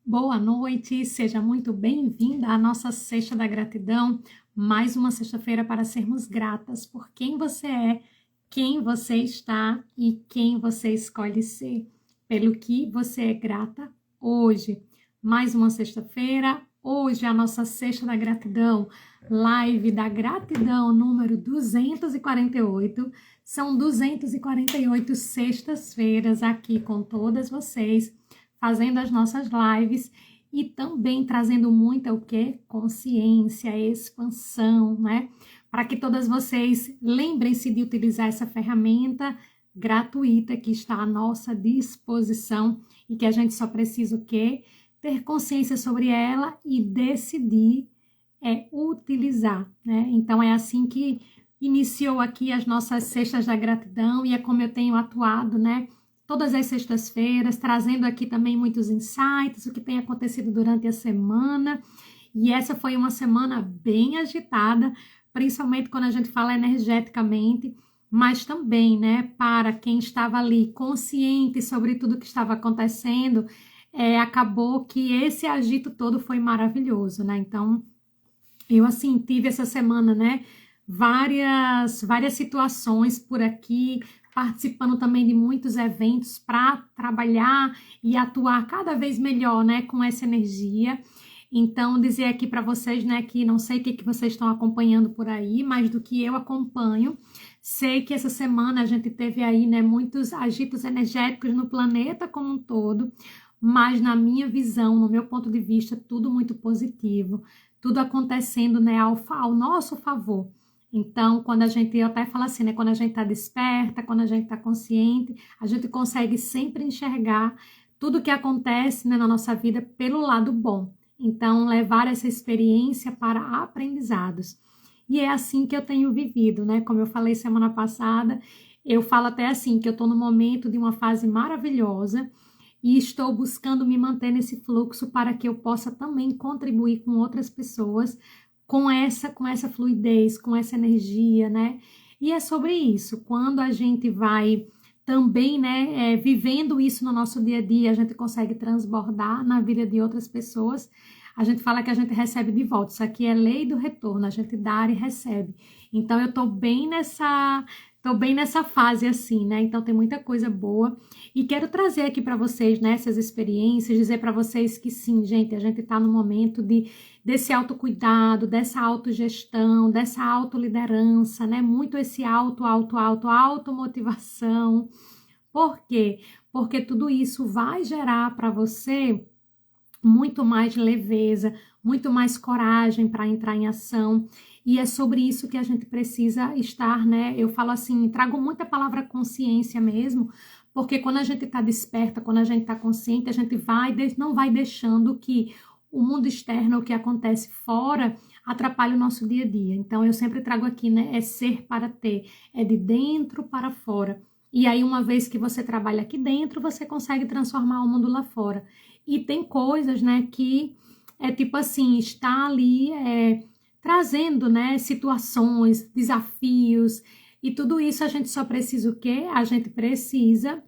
Boa noite, seja muito bem-vinda à nossa Sexta da Gratidão, mais uma sexta-feira para sermos gratas por quem você é, quem você está e quem você escolhe ser, pelo que você é grata hoje. Mais uma sexta-feira, hoje é a nossa Sexta da Gratidão, live da gratidão número 248. São 248 sextas-feiras aqui com todas vocês, fazendo as nossas lives e também trazendo muita o quê? Consciência, expansão, né? Para que todas vocês lembrem-se de utilizar essa ferramenta gratuita que está à nossa disposição e que a gente só precisa o quê? Ter consciência sobre ela e decidir utilizar, né? Então é assim que iniciou aqui as nossas Sextas da Gratidão e é como eu tenho atuado, né? Todas as sextas-feiras, trazendo aqui também muitos insights, o que tem acontecido durante a semana. E essa foi uma semana bem agitada, principalmente quando a gente fala energeticamente, mas também, né, para quem estava ali consciente sobre tudo que estava acontecendo, acabou que esse agito todo foi maravilhoso, né? Então, eu, assim, tive essa semana, né, várias situações por aqui, participando também de muitos eventos para trabalhar e atuar cada vez melhor, né, com essa energia. Então, dizer aqui para vocês, né, que não sei o que vocês estão acompanhando por aí, mas do que eu acompanho, sei que essa semana a gente teve aí, né, muitos agitos energéticos no planeta como um todo, mas na minha visão, no meu ponto de vista, tudo muito positivo, tudo acontecendo, né, ao nosso favor. Então, quando a gente, eu até falo assim, né, quando a gente está desperta, quando a gente está consciente, a gente consegue sempre enxergar tudo que acontece, né, na nossa vida pelo lado bom. Então, levar essa experiência para aprendizados. E é assim que eu tenho vivido, né? Como eu falei semana passada, eu falo até assim, que eu estou no momento de uma fase maravilhosa e estou buscando me manter nesse fluxo para que eu possa também contribuir com outras pessoas com essa fluidez, com essa energia, né? E é sobre isso, quando a gente vai também, né, vivendo isso no nosso dia a dia, a gente consegue transbordar na vida de outras pessoas. A gente fala que a gente recebe de volta, isso aqui é lei do retorno, a gente dá e recebe. Então eu tô bem nessa fase assim, né? Então tem muita coisa boa e quero trazer aqui para vocês, né, essas experiências, dizer para vocês que sim, gente, a gente está no momento desse autocuidado, dessa autogestão, dessa autoliderança, né? Muito esse automotivação. Por quê? Porque tudo isso vai gerar para você muito mais leveza, muito mais coragem para entrar em ação. E é sobre isso que a gente precisa estar, né? Eu falo assim, trago muita palavra consciência mesmo, porque quando a gente está desperta, quando a gente está consciente, a gente não vai deixando que o mundo externo, o que acontece fora, atrapalhe o nosso dia a dia. Então, eu sempre trago aqui, né? É ser para ter, é de dentro para fora. E aí, uma vez que você trabalha aqui dentro, você consegue transformar o mundo lá fora. E tem coisas, né, que é tipo assim, está ali trazendo, né, situações, desafios, e tudo isso a gente só precisa o quê? A gente precisa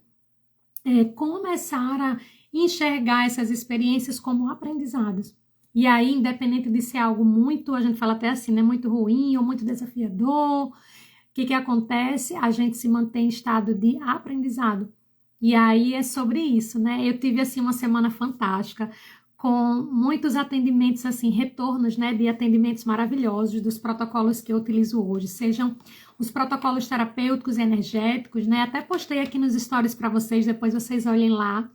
começar a enxergar essas experiências como aprendizados. E aí, independente de ser algo muito, a gente fala até assim, né, muito ruim ou muito desafiador, o que acontece? A gente se mantém em estado de aprendizado. E aí é sobre isso, né? Eu tive, assim, uma semana fantástica, com muitos atendimentos, assim, retornos, né, de atendimentos maravilhosos dos protocolos que eu utilizo hoje, sejam os protocolos terapêuticos e energéticos, né? Até postei aqui nos stories para vocês, depois vocês olhem lá.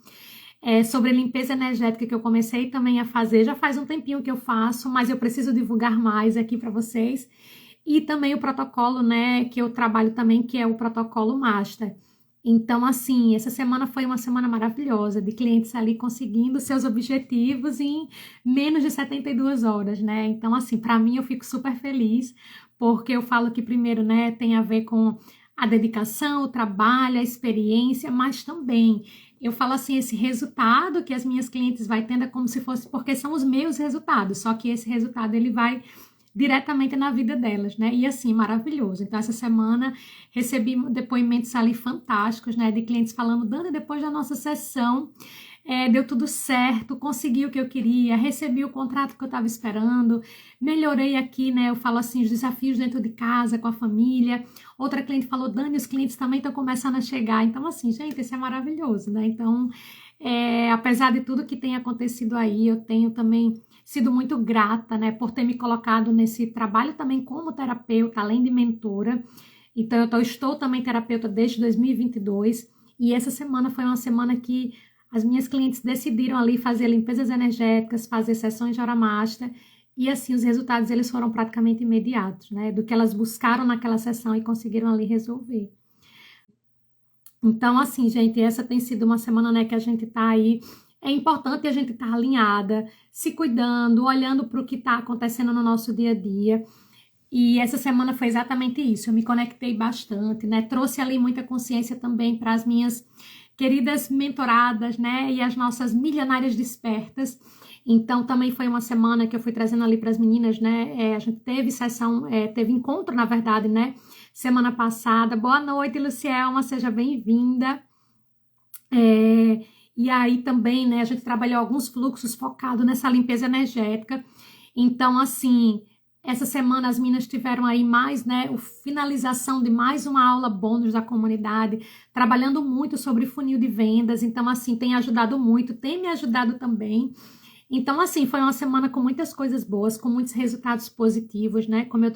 Sobre limpeza energética que eu comecei também a fazer, já faz um tempinho que eu faço, mas eu preciso divulgar mais aqui para vocês. E também o protocolo, né, que eu trabalho também, que é o protocolo Master. Então, assim, essa semana foi uma semana maravilhosa, de clientes ali conseguindo seus objetivos em menos de 72 horas, né? Então, assim, para mim eu fico super feliz, porque eu falo que primeiro, né, tem a ver com a dedicação, o trabalho, a experiência, mas também eu falo assim, esse resultado que as minhas clientes vai tendo é como se fosse, porque são os meus resultados, só que esse resultado ele vai diretamente na vida delas, né? E assim, maravilhoso. Então, essa semana recebi depoimentos ali fantásticos, né? De clientes falando, Dani, depois da nossa sessão, deu tudo certo, consegui o que eu queria, recebi o contrato que eu estava esperando, melhorei aqui, né? Eu falo assim, os desafios dentro de casa, com a família. Outra cliente falou, Dani, os clientes também estão começando a chegar. Então, assim, gente, isso é maravilhoso, né? Então, apesar de tudo que tem acontecido aí, eu tenho também sido muito grata, né, por ter me colocado nesse trabalho também como terapeuta, além de mentora. Então, eu estou também terapeuta desde 2022 e essa semana foi uma semana que as minhas clientes decidiram ali fazer limpezas energéticas, fazer sessões de Hora Master e assim os resultados eles foram praticamente imediatos, né, do que elas buscaram naquela sessão e conseguiram ali resolver. Então, assim, gente, essa tem sido uma semana, né, que a gente tá aí. É importante a gente estar alinhada, se cuidando, olhando para o que está acontecendo no nosso dia a dia. E essa semana foi exatamente isso. Eu me conectei bastante, né? Trouxe ali muita consciência também para as minhas queridas mentoradas, né? E as nossas milionárias despertas. Então, também foi uma semana que eu fui trazendo ali para as meninas, né? A gente teve sessão, teve encontro, na verdade, né? Semana passada. Boa noite, Lucielma, seja bem-vinda. E aí também, né, a gente trabalhou alguns fluxos focados nessa limpeza energética. Então, assim, essa semana as meninas tiveram aí mais, né, a finalização de mais uma aula bônus da comunidade, trabalhando muito sobre funil de vendas. Então, assim, tem ajudado muito, tem me ajudado também. Então, assim, foi uma semana com muitas coisas boas, com muitos resultados positivos, né? Como eu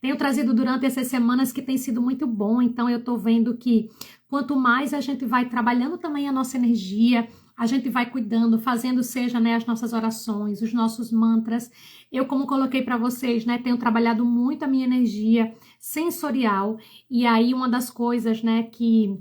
tenho trazido durante essas semanas que tem sido muito bom. Então, eu tô vendo que quanto mais a gente vai trabalhando também a nossa energia, a gente vai cuidando, fazendo seja, né, as nossas orações, os nossos mantras. Eu, como coloquei para vocês, né, tenho trabalhado muito a minha energia sensorial. E aí, uma das coisas, né, que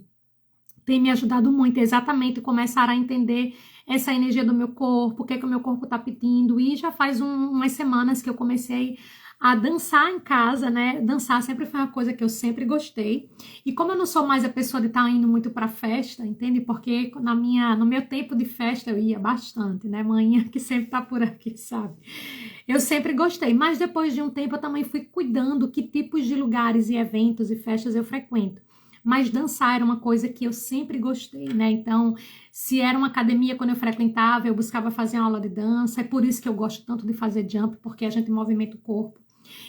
tem me ajudado muito exatamente começar a entender essa energia do meu corpo, o que é que o meu corpo tá pedindo, e já faz umas semanas que eu comecei a dançar em casa, né? Dançar sempre foi uma coisa que eu sempre gostei. E como eu não sou mais a pessoa de estar indo muito para festa, entende? Porque no meu tempo de festa eu ia bastante, né? Manhã que sempre tá por aqui, sabe? Eu sempre gostei, mas depois de um tempo eu também fui cuidando que tipos de lugares e eventos e festas eu frequento. Mas dançar era uma coisa que eu sempre gostei, né? Então, se era uma academia quando eu frequentava, eu buscava fazer uma aula de dança. É por isso que eu gosto tanto de fazer jump, porque a gente movimenta o corpo.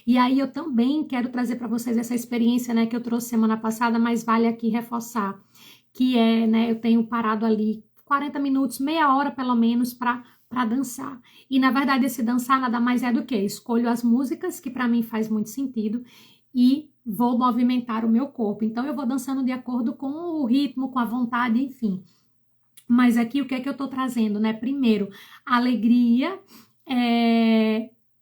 E aí eu também quero trazer para vocês essa experiência, né, que eu trouxe semana passada, mas vale aqui reforçar, que é, né, eu tenho parado ali 40 minutos, meia hora pelo menos para dançar. E na verdade esse dançar nada mais é do que escolho as músicas que para mim faz muito sentido e vou movimentar o meu corpo. Então eu vou dançando de acordo com o ritmo, com a vontade, enfim. Mas aqui o que é que eu estou trazendo, né? Primeiro, alegria,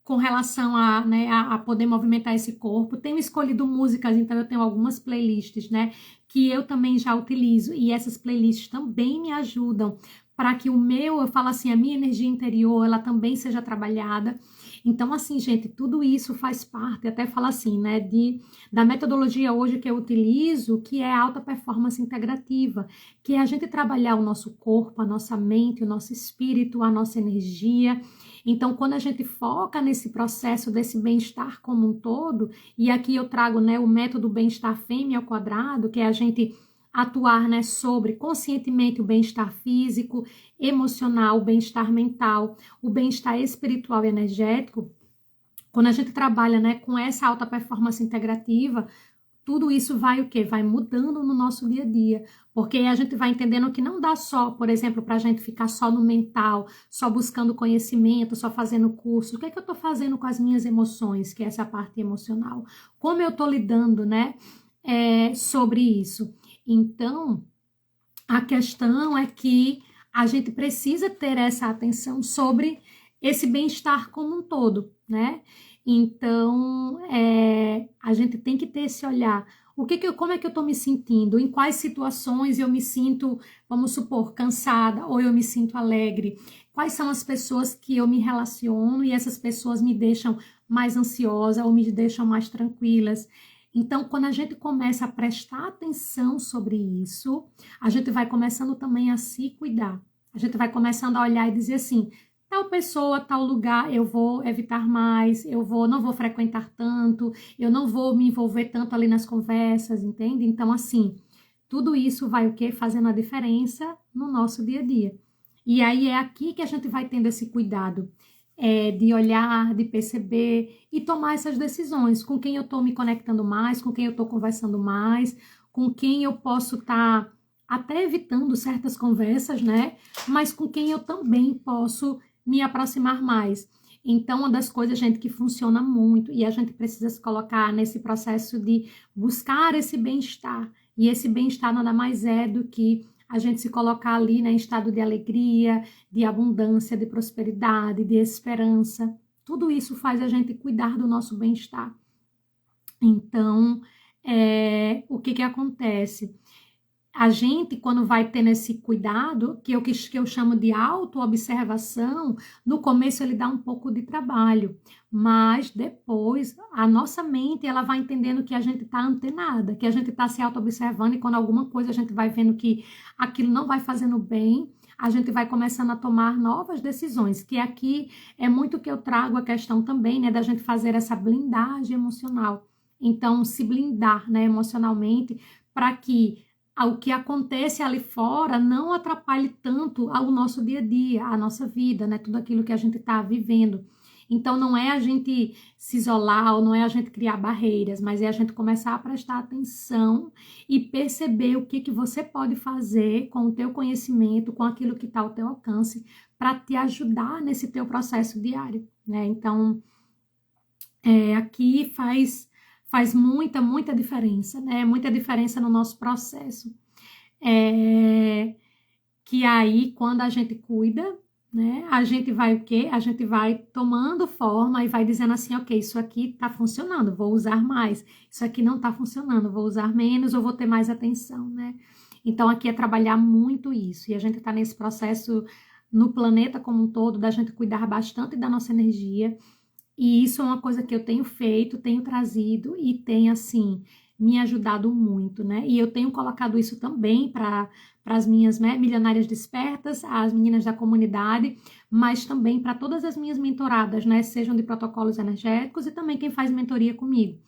com relação a, né, a poder movimentar esse corpo. Tenho escolhido músicas, então eu tenho algumas playlists, né, que eu também já utilizo, e essas playlists também me ajudam para que eu falo assim, a minha energia interior, ela também seja trabalhada. Então, assim, gente, tudo isso faz parte, até falo assim, né, da metodologia hoje que eu utilizo, que é a alta performance integrativa, que é a gente trabalhar o nosso corpo, a nossa mente, o nosso espírito, a nossa energia. Então, quando a gente foca nesse processo desse bem-estar como um todo, e aqui eu trago, né, o método bem-estar fêmea ao quadrado, que é a gente atuar, né, sobre conscientemente o bem-estar físico, emocional, o bem-estar mental, o bem-estar espiritual e energético. Quando a gente trabalha, né, com essa alta performance integrativa, tudo isso vai o quê? Vai mudando no nosso dia a dia, porque a gente vai entendendo que não dá só, por exemplo, para a gente ficar só no mental, só buscando conhecimento, só fazendo curso. O que é que eu estou fazendo com as minhas emoções, que é essa parte emocional? Como eu estou lidando, né, sobre isso? Então, a questão é que a gente precisa ter essa atenção sobre esse bem-estar como um todo, né? Então, a gente tem que ter esse olhar. Como é que eu estou me sentindo? Em quais situações eu me sinto, vamos supor, cansada ou eu me sinto alegre? Quais são as pessoas que eu me relaciono e essas pessoas me deixam mais ansiosa ou me deixam mais tranquilas? Então, quando a gente começa a prestar atenção sobre isso, a gente vai começando também a se cuidar. A gente vai começando a olhar e dizer assim, tal pessoa, tal lugar, eu vou evitar mais, não vou frequentar tanto, eu não vou me envolver tanto ali nas conversas, entende? Então, assim, tudo isso vai o quê? Fazendo a diferença no nosso dia a dia. E aí é aqui que a gente vai tendo esse cuidado de olhar, de perceber e tomar essas decisões. Com quem eu estou me conectando mais, com quem eu estou conversando mais, com quem eu posso estar até evitando certas conversas, né? Mas com quem eu também posso me aproximar mais. Então, uma das coisas, gente, que funciona muito e a gente precisa se colocar nesse processo de buscar esse bem-estar. E esse bem-estar nada mais é do que a gente se colocar ali, né, em estado de alegria, de abundância, de prosperidade, de esperança. Tudo isso faz a gente cuidar do nosso bem-estar. Então, o que acontece? A gente, quando vai tendo esse cuidado, que eu chamo de autoobservação, no começo ele dá um pouco de trabalho, mas depois a nossa mente ela vai entendendo que a gente está antenada, que a gente está se auto-observando e quando alguma coisa a gente vai vendo que aquilo não vai fazendo bem, a gente vai começando a tomar novas decisões, que aqui é muito que eu trago a questão também, né, da gente fazer essa blindagem emocional. Então, se blindar, né, emocionalmente, para que o que acontece ali fora não atrapalhe tanto ao nosso dia a dia, a nossa vida, né? Tudo aquilo que a gente está vivendo. Então, não é a gente se isolar ou não é a gente criar barreiras, mas é a gente começar a prestar atenção e perceber o que você pode fazer com o teu conhecimento, com aquilo que está ao teu alcance, para te ajudar nesse teu processo diário, né? Então, aqui faz muita diferença, né? Muita diferença no nosso processo. Que aí, quando a gente cuida, né? A gente vai o quê? A gente vai tomando forma e vai dizendo assim, ok, isso aqui tá funcionando, vou usar mais. Isso aqui não tá funcionando, vou usar menos ou vou ter mais atenção, né? Então, aqui é trabalhar muito isso. E a gente tá nesse processo no planeta como um todo, da gente cuidar bastante da nossa energia. E isso é uma coisa que eu tenho feito, tenho trazido e tem, assim, me ajudado muito, né? E eu tenho colocado isso também para as minhas, né, milionárias despertas, as meninas da comunidade, mas também para todas as minhas mentoradas, né? Sejam de protocolos energéticos e também quem faz mentoria comigo.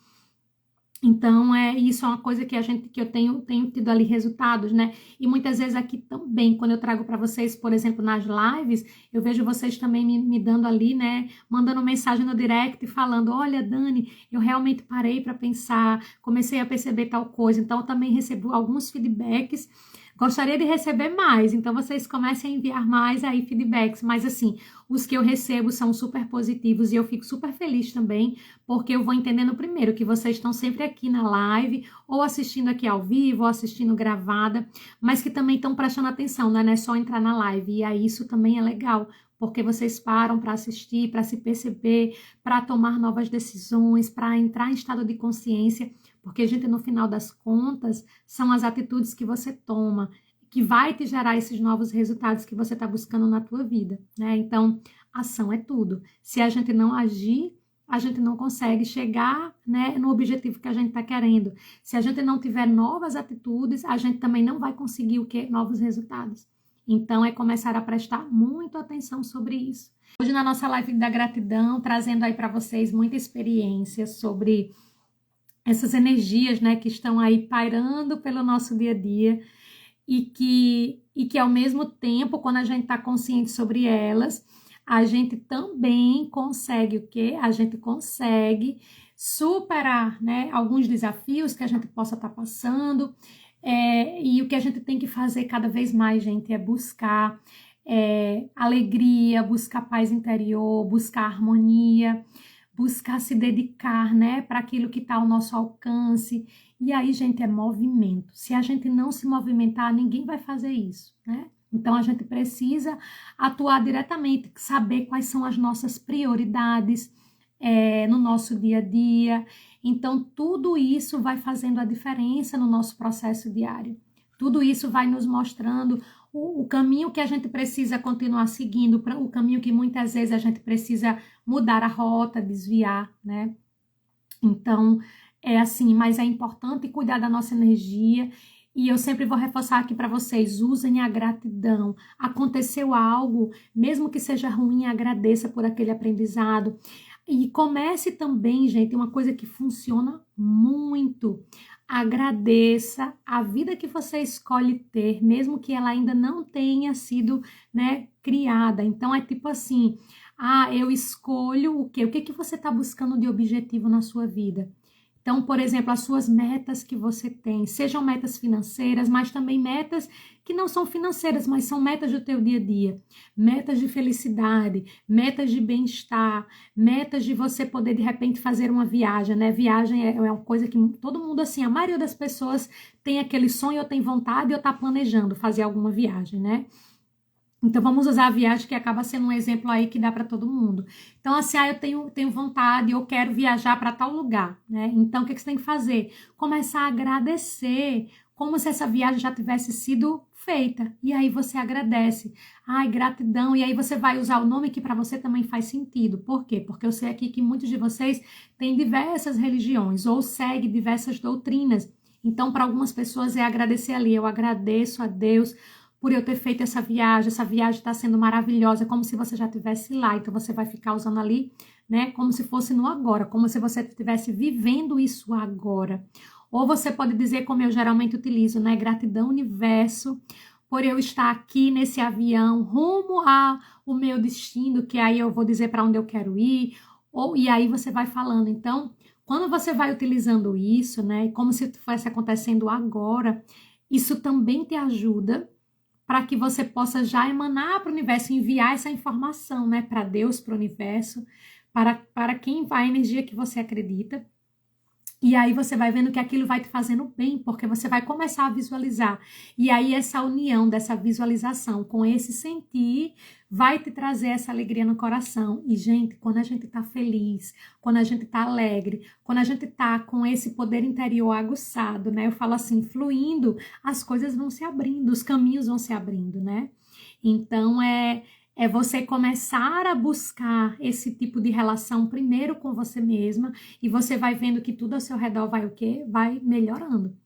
Então, isso é uma coisa que eu tenho tido ali resultados, né? E muitas vezes aqui também, quando eu trago para vocês, por exemplo, nas lives, eu vejo vocês também me dando ali, né? Mandando mensagem no direct falando, olha, Dani, eu realmente parei para pensar, comecei a perceber tal coisa. Então, eu também recebo alguns feedbacks. Gostaria de receber mais, então vocês comecem a enviar mais aí feedbacks, mas assim, os que eu recebo são super positivos e eu fico super feliz também, porque eu vou entendendo primeiro que vocês estão sempre aqui na live, ou assistindo aqui ao vivo, ou assistindo gravada, mas que também estão prestando atenção, não é só entrar na live, e aí isso também é legal, porque vocês param para assistir, para se perceber, para tomar novas decisões, para entrar em estado de consciência, porque, gente, no final das contas, são as atitudes que você toma que vai te gerar esses novos resultados que você está buscando na tua vida, né? Então, ação é tudo. Se a gente não agir, a gente não consegue chegar, né, no objetivo que a gente está querendo. Se a gente não tiver novas atitudes, a gente também não vai conseguir o quê? Novos resultados. Então, é começar a prestar muita atenção sobre isso. Hoje, na nossa live da gratidão, trazendo aí para vocês muita experiência sobre essas energias, né, que estão aí pairando pelo nosso dia a dia e que ao mesmo tempo, quando a gente está consciente sobre elas, a gente também consegue o quê? A gente consegue superar, né, alguns desafios que a gente possa estar passando, e o que a gente tem que fazer cada vez mais, gente, é buscar alegria, buscar paz interior, buscar harmonia, buscar se dedicar, né, para aquilo que está ao nosso alcance. E aí, gente, é movimento. Se a gente não se movimentar, ninguém vai fazer isso, né? Então, a gente precisa atuar diretamente, saber quais são as nossas prioridades no nosso dia a dia. Então, tudo isso vai fazendo a diferença no nosso processo diário. Tudo isso vai nos mostrando o caminho que a gente precisa continuar seguindo, o caminho que muitas vezes a gente precisa mudar a rota, desviar, né? Então, é assim, mas é importante cuidar da nossa energia e eu sempre vou reforçar aqui para vocês, usem a gratidão. Aconteceu algo, mesmo que seja ruim, agradeça por aquele aprendizado. E comece também, gente, uma coisa que funciona muito. Agradeça a vida que você escolhe ter, mesmo que ela ainda não tenha sido, né, criada. Então é tipo assim, eu escolho o quê? O que que você está buscando de objetivo na sua vida? Então, por exemplo, as suas metas que você tem, sejam metas financeiras, mas também metas que não são financeiras, mas são metas do teu dia a dia, metas de felicidade, metas de bem-estar, metas de você poder de repente fazer uma viagem, né? Viagem é uma coisa que todo mundo, assim, a maioria das pessoas tem aquele sonho ou tem vontade ou tá planejando fazer alguma viagem, né? Então, vamos usar a viagem que acaba sendo um exemplo aí que dá para todo mundo. Então, assim, eu tenho vontade, eu quero viajar para tal lugar, né? Então, o que você tem que fazer? Começar a agradecer, como se essa viagem já tivesse sido feita. E aí você agradece. Ai, gratidão. E aí você vai usar o nome que para você também faz sentido. Por quê? Porque eu sei aqui que muitos de vocês têm diversas religiões ou seguem diversas doutrinas. Então, para algumas pessoas é agradecer ali. Eu agradeço a Deus por eu ter feito essa viagem está sendo maravilhosa, como se você já estivesse lá, então você vai ficar usando ali, né, como se fosse no agora, como se você estivesse vivendo isso agora. Ou você pode dizer, como eu geralmente utilizo, né, gratidão universo, por eu estar aqui nesse avião, rumo ao meu destino, que aí eu vou dizer para onde eu quero ir, e aí você vai falando. Então, quando você vai utilizando isso, né, como se estivesse acontecendo agora, isso também te ajuda para que você possa já emanar para o universo, enviar essa informação, né, para Deus, para o universo, para quem vai a energia que você acredita. E aí você vai vendo que aquilo vai te fazendo bem, porque você vai começar a visualizar. E aí essa união dessa visualização com esse sentir vai te trazer essa alegria no coração. E, gente, quando a gente tá feliz, quando a gente tá alegre, quando a gente tá com esse poder interior aguçado, né? Eu falo assim, fluindo, as coisas vão se abrindo, os caminhos vão se abrindo, né? Então, é você começar a buscar esse tipo de relação primeiro com você mesma e você vai vendo que tudo ao seu redor vai o quê? Vai melhorando.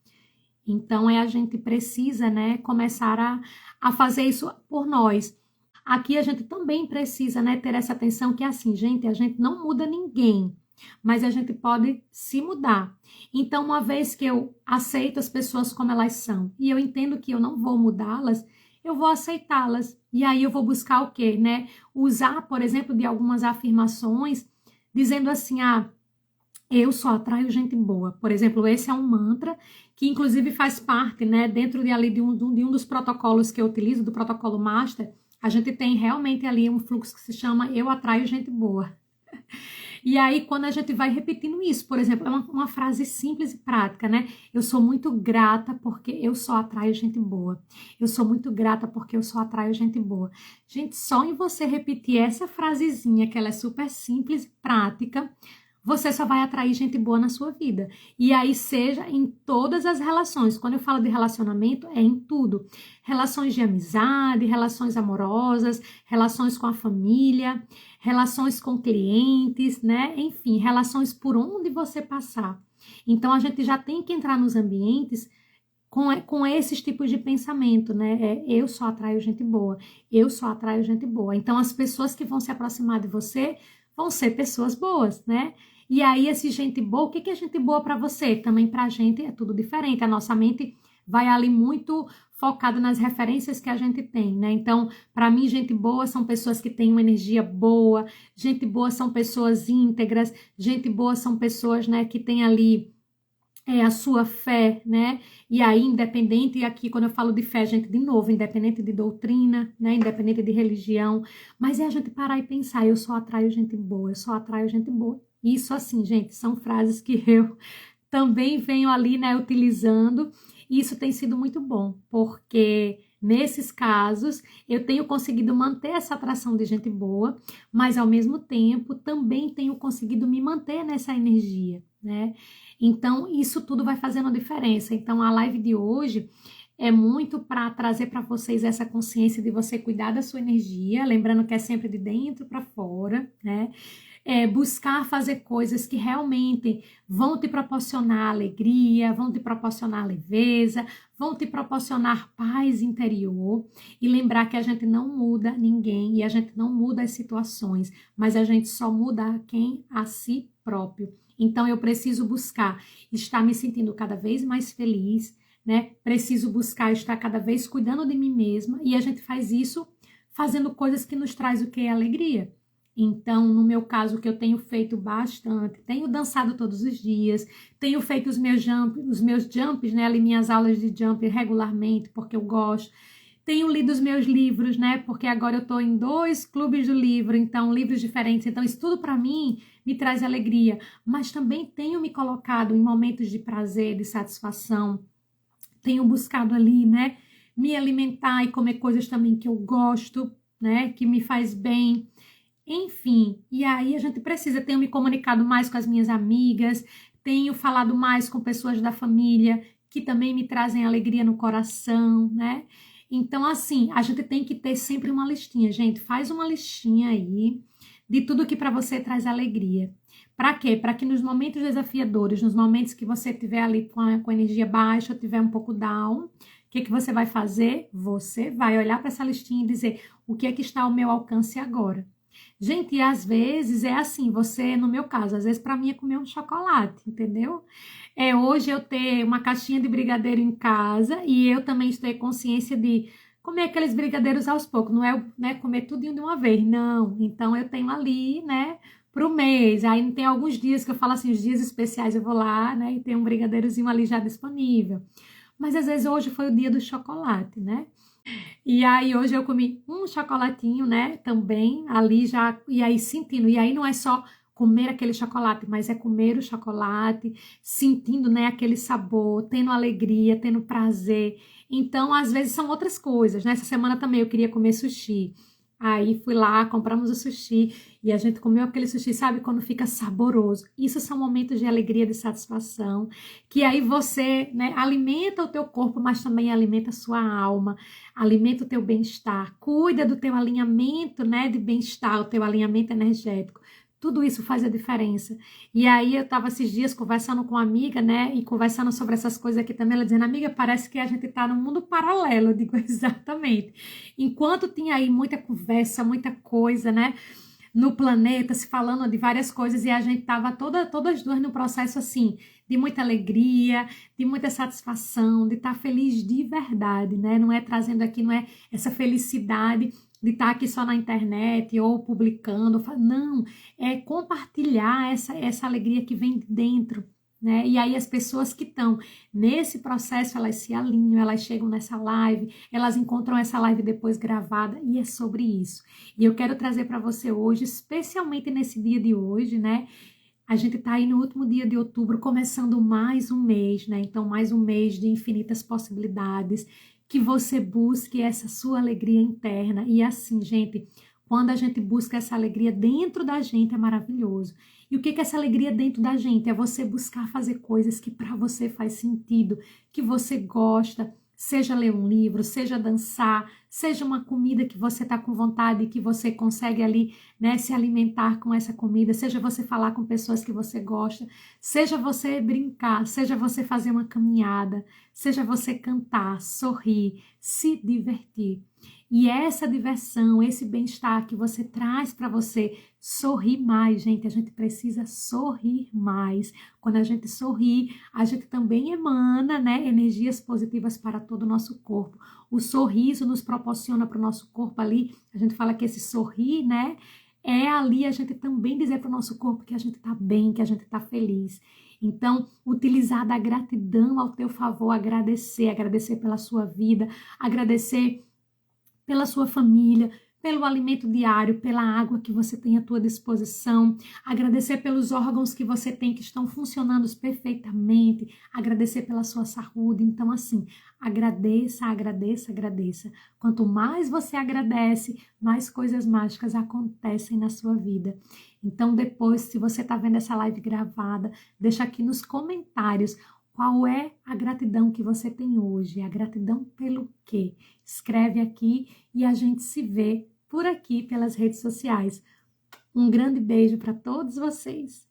Então, a gente precisa, né, começar a fazer isso por nós. Aqui a gente também precisa, né, ter essa atenção que é assim, gente, a gente não muda ninguém, mas a gente pode se mudar. Então, uma vez que eu aceito as pessoas como elas são e eu entendo que eu não vou mudá-las, eu vou aceitá-las. E aí eu vou buscar o quê, né? Usar, por exemplo, de algumas afirmações, dizendo assim, eu só atraio gente boa. Por exemplo, esse é um mantra que inclusive faz parte, né, dentro de um dos protocolos que eu utilizo, do protocolo Master, a gente tem realmente ali um fluxo que se chama Eu Atraio Gente Boa. E aí, quando a gente vai repetindo isso, por exemplo, é uma frase simples e prática, né? Eu sou muito grata porque eu só atraio gente boa. Eu sou muito grata porque eu só atraio gente boa. Gente, só em você repetir essa frasezinha, que ela é super simples e prática, você só vai atrair gente boa na sua vida. E aí, seja em todas as relações. Quando eu falo de relacionamento, é em tudo. Relações de amizade, relações amorosas, relações com a família, relações com clientes, né? Enfim, relações por onde você passar. Então, a gente já tem que entrar nos ambientes com esses tipos de pensamento, né? Eu só atraio gente boa, eu só atraio gente boa. Então, as pessoas que vão se aproximar de você vão ser pessoas boas, né? E aí, esse gente boa, o que é gente boa para você? Também para a gente é tudo diferente. A nossa mente vai ali muito focada nas referências que a gente tem, né? Então, para mim, gente boa são pessoas que têm uma energia boa, gente boa são pessoas íntegras, gente boa são pessoas, né, que têm ali a sua fé, né? E aí, independente, e aqui quando eu falo de fé, gente, de novo, independente de doutrina, né? Independente de religião, mas é a gente parar e pensar, eu só atraio gente boa, eu só atraio gente boa. Isso assim, gente, são frases que eu também venho ali, né, utilizando, e isso tem sido muito bom, porque nesses casos eu tenho conseguido manter essa atração de gente boa, mas ao mesmo tempo também tenho conseguido me manter nessa energia, né? Então, isso tudo vai fazendo a diferença. Então, a live de hoje é muito para trazer para vocês essa consciência de você cuidar da sua energia, lembrando que é sempre de dentro para fora, né? buscar fazer coisas que realmente vão te proporcionar alegria, vão te proporcionar leveza, vão te proporcionar paz interior, e lembrar que a gente não muda ninguém e a gente não muda as situações, mas a gente só muda quem? A si próprio. Então eu preciso buscar estar me sentindo cada vez mais feliz, né? Preciso buscar estar cada vez cuidando de mim mesma, e a gente faz isso fazendo coisas que nos traz o que? Alegria. Então, no meu caso, que eu tenho feito bastante, tenho dançado todos os dias, tenho feito os meus jumps, né, ali minhas aulas de jump regularmente, porque eu gosto. Tenho lido os meus livros, né, porque agora eu estou em 2 clubes do livro, então livros diferentes, então isso tudo para mim me traz alegria, mas também tenho me colocado em momentos de prazer, de satisfação, tenho buscado ali, né, me alimentar e comer coisas também que eu gosto, né, que me faz bem. Enfim, e aí a gente precisa, tenho me comunicado mais com as minhas amigas, tenho falado mais com pessoas da família que também me trazem alegria no coração, né? Então, assim, a gente tem que ter sempre uma listinha, gente, faz uma listinha aí de tudo que para você traz alegria. Para quê? Para que nos momentos desafiadores, nos momentos que você estiver ali com energia baixa, tiver um pouco down, o que você vai fazer? Você vai olhar para essa listinha e dizer o que é que está ao meu alcance agora. Gente, e às vezes é assim, você, no meu caso, às vezes para mim é comer um chocolate, entendeu? Hoje eu ter uma caixinha de brigadeiro em casa e eu também estou em consciência de comer aqueles brigadeiros aos poucos, não é, né, comer tudo de uma vez, não. Então eu tenho ali, né, pro mês. Aí tem alguns dias que eu falo assim, os dias especiais eu vou lá, né, e tem um brigadeirozinho ali já disponível. Mas às vezes hoje foi o dia do chocolate, né? E aí hoje eu comi um chocolatinho, né, também, ali já, e aí sentindo, e aí não é só comer aquele chocolate, mas é comer o chocolate, sentindo, né, aquele sabor, tendo alegria, tendo prazer. Então, às vezes são outras coisas, né? Essa semana também eu queria comer sushi. Aí fui lá, compramos o sushi e a gente comeu aquele sushi, sabe, quando fica saboroso. Isso são momentos de alegria, de satisfação, que aí você, né, alimenta o teu corpo, mas também alimenta a sua alma, alimenta o teu bem-estar, cuida do teu alinhamento, né, de bem-estar, o teu alinhamento energético. Tudo isso faz a diferença. E aí eu estava esses dias conversando com uma amiga, né, e conversando sobre essas coisas aqui também, ela dizendo, amiga, parece que a gente está num mundo paralelo. Eu digo, exatamente. Enquanto tinha aí muita conversa, muita coisa, né, no planeta, se falando de várias coisas, e a gente estava todas duas no processo assim, de muita alegria, de muita satisfação, de estar feliz de verdade, né? Não é trazendo aqui, não é essa felicidade de estar aqui só na internet ou publicando, não, é compartilhar essa alegria que vem de dentro, né? E aí as pessoas que estão nesse processo, elas se alinham, elas chegam nessa live, elas encontram essa live depois gravada, e é sobre isso. E eu quero trazer para você hoje, especialmente nesse dia de hoje, né? A gente está aí no último dia de outubro, começando mais um mês, né? Então, mais um mês de infinitas possibilidades, que você busque essa sua alegria interna. E assim, gente, quando a gente busca essa alegria dentro da gente, é maravilhoso. E o que é essa alegria dentro da gente? É você buscar fazer coisas que para você faz sentido, que você gosta, seja ler um livro, seja dançar, seja uma comida que você está com vontade e que você consegue ali, né, se alimentar com essa comida, seja você falar com pessoas que você gosta, seja você brincar, seja você fazer uma caminhada, seja você cantar, sorrir, se divertir. E essa diversão, esse bem-estar que você traz para você, sorrir mais, gente, a gente precisa sorrir mais. Quando a gente sorri, a gente também emana, né, energias positivas para todo o nosso corpo. O sorriso nos proporciona para o nosso corpo ali, a gente fala que esse sorrir, né, é ali a gente também dizer para o nosso corpo que a gente está bem, que a gente está feliz. Então, utilizar da gratidão ao teu favor, agradecer pela sua vida, agradecer pela sua família, pelo alimento diário, pela água que você tem à tua disposição, agradecer pelos órgãos que você tem que estão funcionando perfeitamente, agradecer pela sua saúde. Então, assim, agradeça, agradeça, agradeça. Quanto mais você agradece, mais coisas mágicas acontecem na sua vida. Então, depois, se você está vendo essa live gravada, deixa aqui nos comentários qual é a gratidão que você tem hoje? A gratidão pelo quê? Escreve aqui e a gente se vê por aqui pelas redes sociais. Um grande beijo para todos vocês.